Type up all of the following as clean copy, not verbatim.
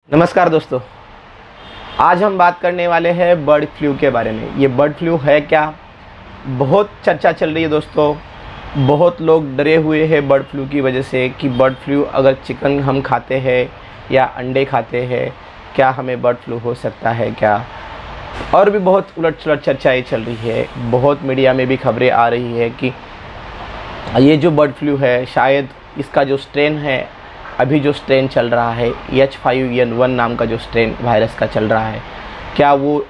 नमस्कार दोस्तों, आज हम बात करने वाले हैं बर्ड फ्लू के बारे में। ये बर्ड फ्लू है क्या? बहुत चर्चा चल रही है दोस्तों। बहुत लोग डरे हुए हैं बर्ड फ्लू की वजह से कि बर्ड फ्लू अगर चिकन हम खाते हैं या अंडे खाते हैं, क्या हमें बर्ड फ्लू हो सकता है क्या? और भी बहुत उलट-सुलट चर्चाएँ चल रही है। बहुत मीडिया में भी खबरें आ रही है कि ये जो बर्ड फ्लू है, शायद इसका जो स्ट्रेन है, अभी जो स्ट्रेन चल रहा है H5N1 नाम का जो स्ट्रेन वायरस का चल रहा है, क्या वो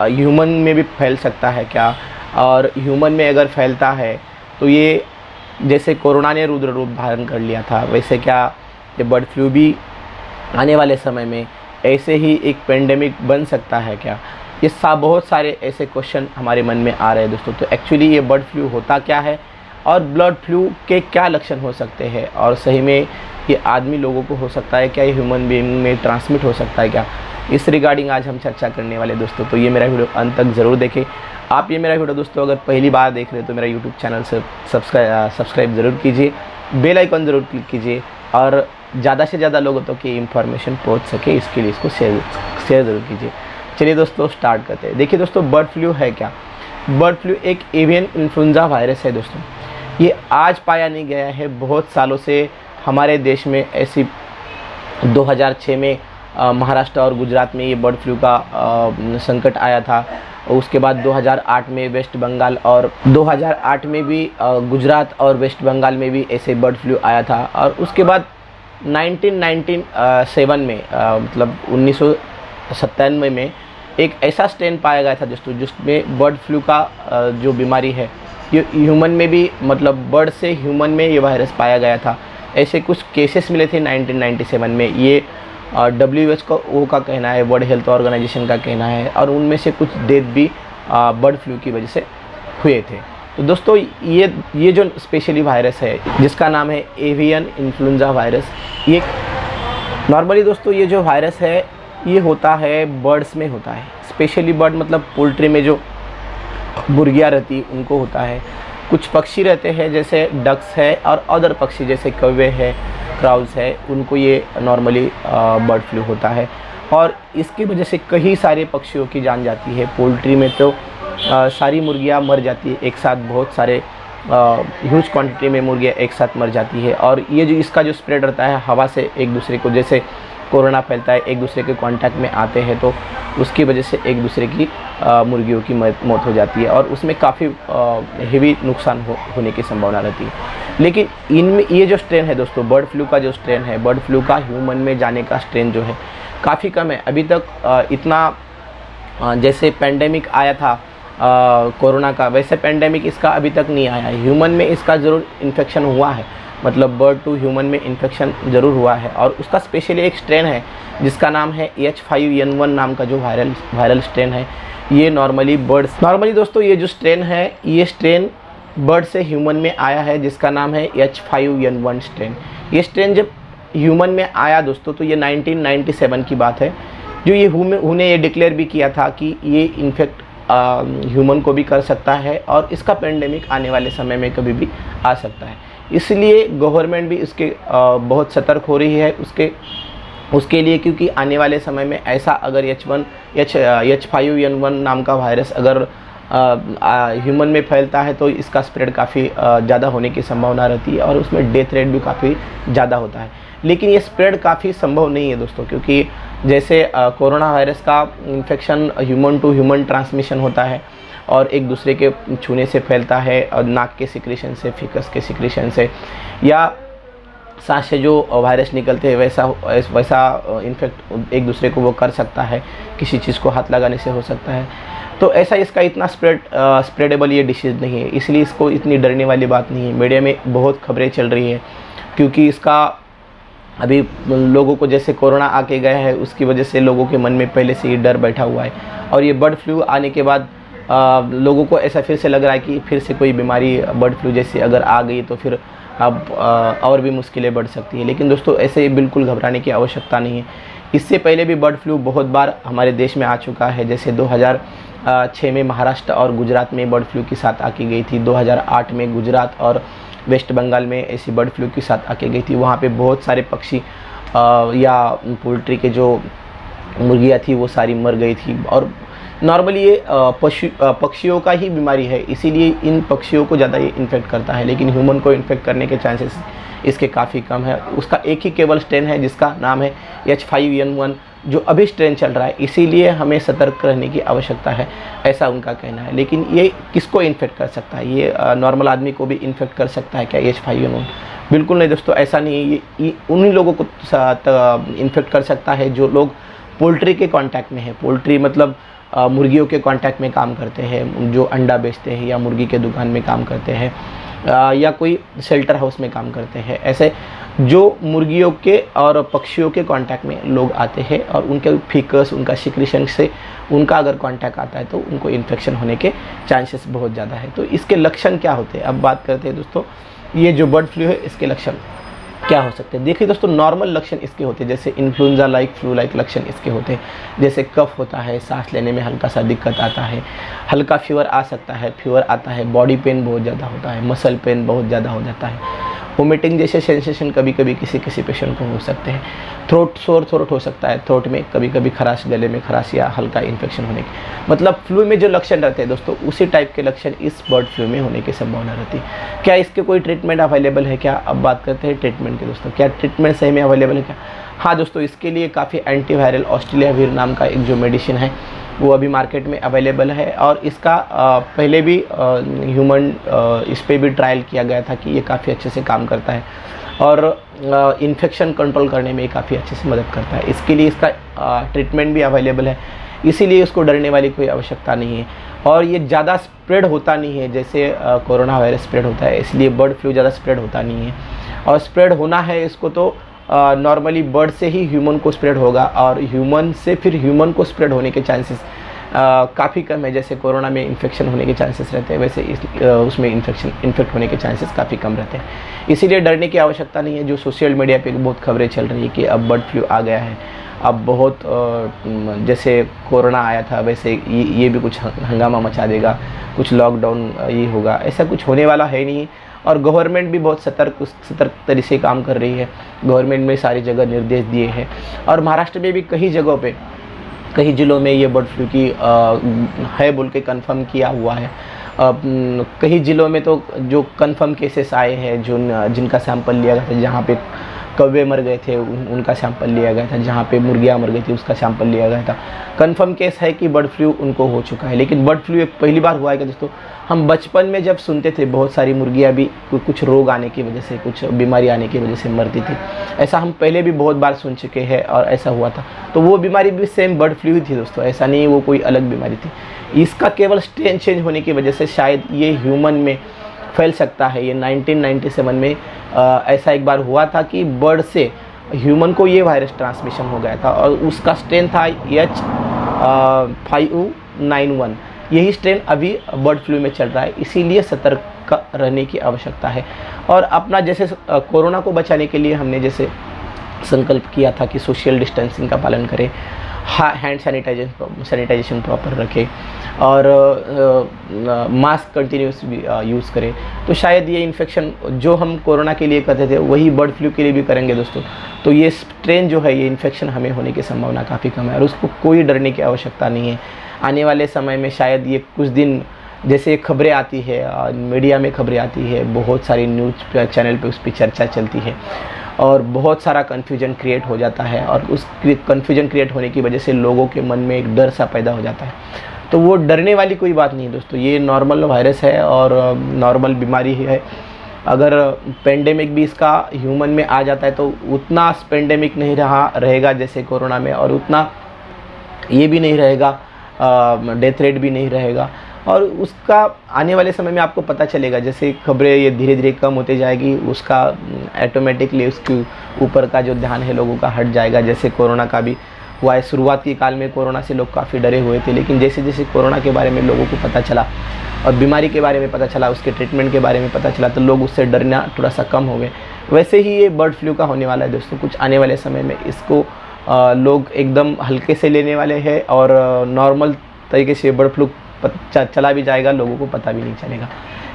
ह्यूमन में भी फैल सकता है क्या? और ह्यूमन में अगर फैलता है तो ये जैसे कोरोना ने रुद्र रूप धारण कर लिया था, वैसे क्या ये बर्ड फ्लू भी आने वाले समय में ऐसे ही एक पेंडेमिक बन सकता है क्या? ये बहुत सारे ऐसे क्वेश्चन हमारे मन में आ रहे हैं दोस्तों। तो एक्चुअली ये बर्ड फ्लू होता क्या है और बर्ड फ्लू के क्या लक्षण हो सकते हैं, और सही में ये आदमी लोगों को हो सकता है क्या, ये ह्यूमन बीइंग में ट्रांसमिट हो सकता है क्या, इस रिगार्डिंग आज हम चर्चा करने वाले दोस्तों। तो ये मेरा वीडियो अंत तक ज़रूर देखें। आप ये मेरा वीडियो दोस्तों अगर पहली बार देख रहे हो तो मेरा यूट्यूब चैनल से सब्सक्राइब ज़रूर कीजिए, बेल आइकन ज़रूर क्लिक कीजिए और ज़्यादा से ज़्यादा लोगों तक ये इन्फॉर्मेशन पहुँच सके, इसके लिए इसको शेयर ज़रूर कीजिए। चलिए दोस्तों स्टार्ट करते हैं। देखिए दोस्तों, बर्ड फ्लू है क्या? बर्ड फ्लू एक एवियन इन्फ्लुएंजा वायरस है दोस्तों। ये आज पाया नहीं गया है, बहुत सालों से हमारे देश में ऐसी 2006 में महाराष्ट्र और गुजरात में ये बर्ड फ्लू का संकट आया था। उसके बाद 2008 में वेस्ट बंगाल, और 2008 में भी गुजरात और वेस्ट बंगाल में भी ऐसे बर्ड फ्लू आया था। और उसके बाद 1997 में मतलब 1997 में एक ऐसा स्ट्रेन पाया गया था दोस्तों जिसमें बर्ड फ्लू का जो बीमारी है ये ह्यूमन में भी, मतलब बर्ड से ह्यूमन में ये वायरस पाया गया था। ऐसे कुछ केसेस मिले थे 1997 में। ये WHO का कहना है, वर्ल्ड हेल्थ ऑर्गेनाइजेशन का कहना है, और उनमें से कुछ डेथ भी बर्ड फ्लू की वजह से हुए थे। तो दोस्तों ये जो स्पेशली वायरस है जिसका नाम है एवियन इन्फ्लुएंजा वायरस, ये नॉर्मली दोस्तों ये जो वायरस है ये होता है बर्ड्स में होता है। स्पेशली बर्ड मतलब पोल्ट्री में जो मुर्गियाँ रहती उनको होता है। कुछ पक्षी रहते हैं जैसे डक्स है, और अदर पक्षी जैसे कौवे है, क्राउस है, उनको ये नॉर्मली बर्ड फ्लू होता है। और इसकी वजह से कई सारे पक्षियों की जान जाती है। पोल्ट्री में तो सारी मुर्गियाँ मर जाती है एक साथ, बहुत सारे ह्यूज क्वांटिटी में मुर्गियाँ एक साथ मर जाती है। और ये जो इसका जो स्प्रेड रहता है हवा से एक दूसरे को, जैसे कोरोना फैलता है, एक दूसरे के कांटेक्ट में आते हैं तो उसकी वजह से एक दूसरे की मुर्गियों की मौत हो जाती है, और उसमें काफ़ी हेवी नुकसान होने की संभावना रहती है। लेकिन इनमें ये जो स्ट्रेन है दोस्तों, बर्ड फ्लू का जो स्ट्रेन है, बर्ड फ्लू का ह्यूमन में जाने का स्ट्रेन जो है काफ़ी कम है। अभी तक इतना जैसे पेंडेमिक आया था कोरोना का, वैसे पेंडेमिक इसका अभी तक नहीं आया है। ह्यूमन में इसका ज़रूर इन्फेक्शन हुआ है, मतलब बर्ड टू ह्यूमन में इन्फेक्शन ज़रूर हुआ है। और उसका स्पेशली एक स्ट्रेन है जिसका नाम है H5N1 नाम का जो वायरल स्ट्रेन है। ये नॉर्मली दोस्तों ये जो स्ट्रेन है, ये स्ट्रेन बर्ड से ह्यूमन में आया है जिसका नाम है H5N1 स्ट्रेन। ये स्ट्रेन जब ह्यूमन में आया दोस्तों तो ये 1997 की बात है, जो ये उन्हें ये डिक्लेयर भी किया था कि ये इन्फेक्ट ह्यूमन को भी कर सकता है और इसका पेंडेमिक आने वाले समय में कभी भी आ सकता है। इसलिए गवर्नमेंट भी इसके बहुत सतर्क हो रही है उसके लिए, क्योंकि आने वाले समय में ऐसा अगर H5N1 नाम का वायरस अगर ह्यूमन में फैलता है तो इसका स्प्रेड काफ़ी ज़्यादा होने की संभावना रहती है, और उसमें डेथ रेट भी काफ़ी ज़्यादा होता है। लेकिन ये स्प्रेड काफ़ी संभव नहीं है दोस्तों, क्योंकि जैसे कोरोना वायरस का infection human to human transmission होता है और एक दूसरे के छूने से फैलता है, और नाक के सिक्रेशन से, फिकस के सिक्रेशन से, या सांस से जो वायरस निकलते हैं वैसा इन्फेक्ट एक दूसरे को वो कर सकता है, किसी चीज़ को हाथ लगाने से हो सकता है। तो ऐसा इसका इतना स्प्रेडेबल ये डिसीज़ नहीं है, इसलिए इसको इतनी डरने वाली बात नहीं है। मीडिया में बहुत खबरें चल रही है क्योंकि इसका अभी लोगों को जैसे कोरोना आके गया है उसकी वजह से लोगों के मन में पहले से ही डर बैठा हुआ है, और ये बर्ड फ्लू आने के बाद लोगों को ऐसा फिर से लग रहा है कि फिर से कोई बीमारी बर्ड फ्लू जैसी अगर आ गई तो फिर अब और भी मुश्किलें बढ़ सकती है। लेकिन दोस्तों ऐसे बिल्कुल घबराने की आवश्यकता नहीं है। इससे पहले भी बर्ड फ्लू बहुत बार हमारे देश में आ चुका है, जैसे 2006 में महाराष्ट्र और गुजरात में बर्ड फ्लू की साथ आके गई थी। 2008 में गुजरात और वेस्ट बंगाल में ऐसी बर्ड फ्लू की साथ आके गई थी। वहाँ पे बहुत सारे पक्षी या पोल्ट्री के जो मुर्गियाँ थी वो सारी मर गई थी। और नॉर्मली ये पक्षियों का ही बीमारी है, इसीलिए इन पक्षियों को ज़्यादा ये इन्फेक्ट करता है, लेकिन ह्यूमन को इन्फेक्ट करने के चांसेस इसके काफ़ी कम है। उसका एक ही केवल स्ट्रेन है जिसका नाम है H5N1, जो अभी स्ट्रेन चल रहा है, इसीलिए हमें सतर्क रहने की आवश्यकता है, ऐसा उनका कहना है। लेकिन ये किसको इन्फेक्ट कर सकता है? ये नॉर्मल आदमी को भी इन्फेक्ट कर सकता है क्या H5N1? बिल्कुल नहीं दोस्तों, ऐसा नहीं है। ये उन्हीं लोगों को इन्फेक्ट कर सकता है जो लोग पोल्ट्री के कांटेक्ट में है। पोल्ट्री मतलब मुर्गियों के कांटेक्ट में काम करते हैं, जो अंडा बेचते हैं या मुर्गी के दुकान में काम करते हैं या कोई शेल्टर हाउस में काम करते हैं। ऐसे जो मुर्गियों के और पक्षियों के कांटेक्ट में लोग आते हैं और उनके फीकस, उनका सिक्रीशन से उनका अगर कांटेक्ट आता है तो उनको इन्फेक्शन होने के चांसेस बहुत ज़्यादा है। तो इसके लक्षण क्या होते हैं? अब बात करते हैं दोस्तों, ये जो बर्ड फ्लू है इसके लक्षण क्या हो सकते हैं। देखिए दोस्तों, नॉर्मल लक्षण इसके होते हैं, जैसे इन्फ्लुएंजा लाइक, फ्लू लाइक लक्षण इसके होते हैं। जैसे कफ होता है, सांस लेने में हल्का सा दिक्कत आता है, हल्का फीवर आ सकता है, फीवर आता है, बॉडी पेन बहुत ज़्यादा होता है, मसल पेन बहुत ज़्यादा हो जाता है, वोमिटिंग जैसे सेंसेशन कभी कभी किसी पेशेंट को हो सकते हैं, सोर थ्रोट हो सकता है, थ्रोट में कभी कभी खराश, गले में खराश या हल्का इन्फेक्शन होने के, मतलब फ्लू में जो लक्षण रहते हैं दोस्तों, उसी टाइप के लक्षण इस बर्ड फ्लू में होने की संभावना रहती है। क्या इसके कोई ट्रीटमेंट अवेलेबल है क्या? अब बात करते हैं ट्रीटमेंट की दोस्तों। क्या ट्रीटमेंट सही में अवेलेबल है क्या? हाँ दोस्तों, इसके लिए काफ़ी एंटीवायरल ऑस्ट्रेलियावीर नाम का एक जो मेडिसिन है वो अभी मार्केट में अवेलेबल है, और इसका पहले भी ह्यूमन इस पर भी ट्रायल किया गया था कि ये काफ़ी अच्छे से काम करता है और इन्फेक्शन कंट्रोल करने में काफ़ी अच्छे से मदद करता है। इसके लिए इसका ट्रीटमेंट भी अवेलेबल है, इसीलिए उसको डरने वाली कोई आवश्यकता नहीं है। और ये ज़्यादा स्प्रेड होता नहीं है जैसे कोरोना वायरस स्प्रेड होता है, इसलिए बर्ड फ्लू ज़्यादा स्प्रेड होता नहीं है। और स्प्रेड होना है इसको तो नॉर्मली बर्ड से ही ह्यूमन को स्प्रेड होगा, और ह्यूमन से फिर ह्यूमन को स्प्रेड होने के चांसेस काफ़ी कम है। जैसे कोरोना में इन्फेक्शन होने के चांसेस रहते हैं, वैसे उसमें इन्फेक्ट होने के चांसेस काफ़ी कम रहते हैं, इसीलिए डरने की आवश्यकता नहीं है। जो सोशल मीडिया पे बहुत खबरें चल रही है कि अब बर्ड फ्लू आ गया है, अब बहुत जैसे कोरोना आया था वैसे ये भी कुछ हंगामा मचा देगा, कुछ लॉकडाउन ये होगा, ऐसा कुछ होने वाला है नहीं। और गवर्नमेंट भी बहुत सतर्क तरीके से काम कर रही है। गवर्नमेंट में सारी जगह निर्देश दिए हैं, और महाराष्ट्र में भी कई जगहों पे, कई ज़िलों में ये बर्ड फ्लू की है बोल के कंफर्म किया हुआ है। कई ज़िलों में तो जो कंफर्म केसेस आए हैं, जिनका सैंपल लिया गया था, जहाँ पे कौवे मर गए थे उनका सैंपल लिया गया था, जहाँ पे मुर्गियाँ मर गई थी उसका सैंपल लिया गया था। कंफर्म केस है कि बर्ड फ्लू उनको हो चुका है। लेकिन बर्ड फ्लू एक पहली बार हुआ है कि दोस्तों, हम बचपन में जब सुनते थे बहुत सारी मुर्गियाँ भी कुछ रोग आने की वजह से, कुछ बीमारी आने की वजह से मरती थी, ऐसा हम पहले भी बहुत बार सुन चुके हैं और ऐसा हुआ था। तो वो बीमारी भी सेम बर्ड फ्लू ही थी दोस्तों, ऐसा नहीं वो कोई अलग बीमारी थी। इसका केवल स्ट्रेन चेंज होने की वजह से शायद ये ह्यूमन में फैल सकता है। ये 1997 में ऐसा एक बार हुआ था कि बर्ड से ह्यूमन को ये वायरस ट्रांसमिशन हो गया था, और उसका स्ट्रेन था H5N1। यही स्ट्रेन अभी बर्ड फ्लू में चल रहा है, इसीलिए सतर्क रहने की आवश्यकता है। और अपना जैसे कोरोना को बचाने के लिए हमने जैसे संकल्प किया था कि सोशल डिस्टेंसिंग का पालन करें, हैंड सैनिटाइजेशन प्रॉपर रखें, और मास्क कंटिन्यूस यूज़ करें, तो शायद ये इन्फेक्शन जो हम कोरोना के लिए करते थे वही बर्ड फ्लू के लिए भी करेंगे दोस्तों। तो ये स्ट्रेन जो है, ये इन्फेक्शन हमें होने की संभावना काफ़ी कम है, और उसको कोई डरने की आवश्यकता नहीं है। आने वाले समय में शायद ये कुछ दिन, जैसे खबरें आती है मीडिया में, खबरें आती है, बहुत सारी न्यूज़ चैनल पे उस पर चर्चा चलती है, और बहुत सारा कन्फ्यूजन क्रिएट हो जाता है, और उस कन्फ्यूजन क्रिएट होने की वजह से लोगों के मन में एक डर सा पैदा हो जाता है। तो वो डरने वाली कोई बात नहीं दोस्तों, ये नॉर्मल वायरस है और नॉर्मल बीमारी है। अगर पेंडेमिक भी इसका ह्यूमन में आ जाता है तो उतना पेंडेमिक नहीं रहेगा जैसे कोरोना में, और उतना ये भी नहीं रहेगा, डेथ रेट भी नहीं रहेगा, और उसका आने वाले समय में आपको पता चलेगा। जैसे खबरें ये धीरे धीरे कम होती जाएगी, उसका ऑटोमेटिकली उसके ऊपर का जो ध्यान है लोगों का हट जाएगा। जैसे कोरोना का भी हुआ है, शुरुआती काल में कोरोना से लोग काफ़ी डरे हुए थे, लेकिन जैसे जैसे कोरोना के बारे में लोगों को पता चला और बीमारी के बारे में पता चला, उसके ट्रीटमेंट के बारे में पता चला, तो लोग उससे डरना थोड़ा सा कम हो गए। वैसे ही ये बर्ड फ्लू का होने वाला है दोस्तों, कुछ आने वाले समय में इसको लोग एकदम हल्के से लेने वाले हैं, और नॉर्मल तरीके से बर्ड फ्लू चला भी जाएगा, लोगों को पता भी नहीं चलेगा।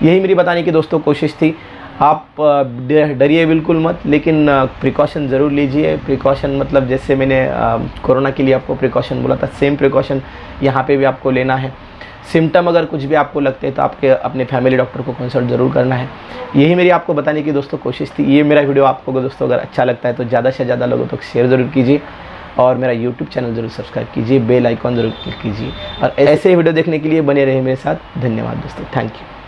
यही मेरी बताने की दोस्तों कोशिश थी। आप डरिए बिल्कुल मत, लेकिन प्रिकॉशन ज़रूर लीजिए। प्रिकॉशन मतलब जैसे मैंने कोरोना के लिए आपको प्रिकॉशन बोला था, सेम प्रिकॉशन यहाँ पे भी आपको लेना है। सिम्टम अगर कुछ भी आपको लगते हैं तो आपके अपने फैमिली डॉक्टर को कंसल्ट ज़रूर करना है। यही मेरी आपको बताने की दोस्तों कोशिश थी। ये मेरा वीडियो आपको दोस्तों अगर अच्छा लगता है तो ज़्यादा से ज़्यादा लोगों तक शेयर ज़रूर कीजिए और मेरा यूट्यूब चैनल ज़रूर सब्सक्राइब कीजिए, बेल आइकॉन ज़रूर क्लिक कीजिए और ऐसे ही वीडियो देखने के लिए बने रहिए मेरे साथ। धन्यवाद दोस्तों, थैंक यू।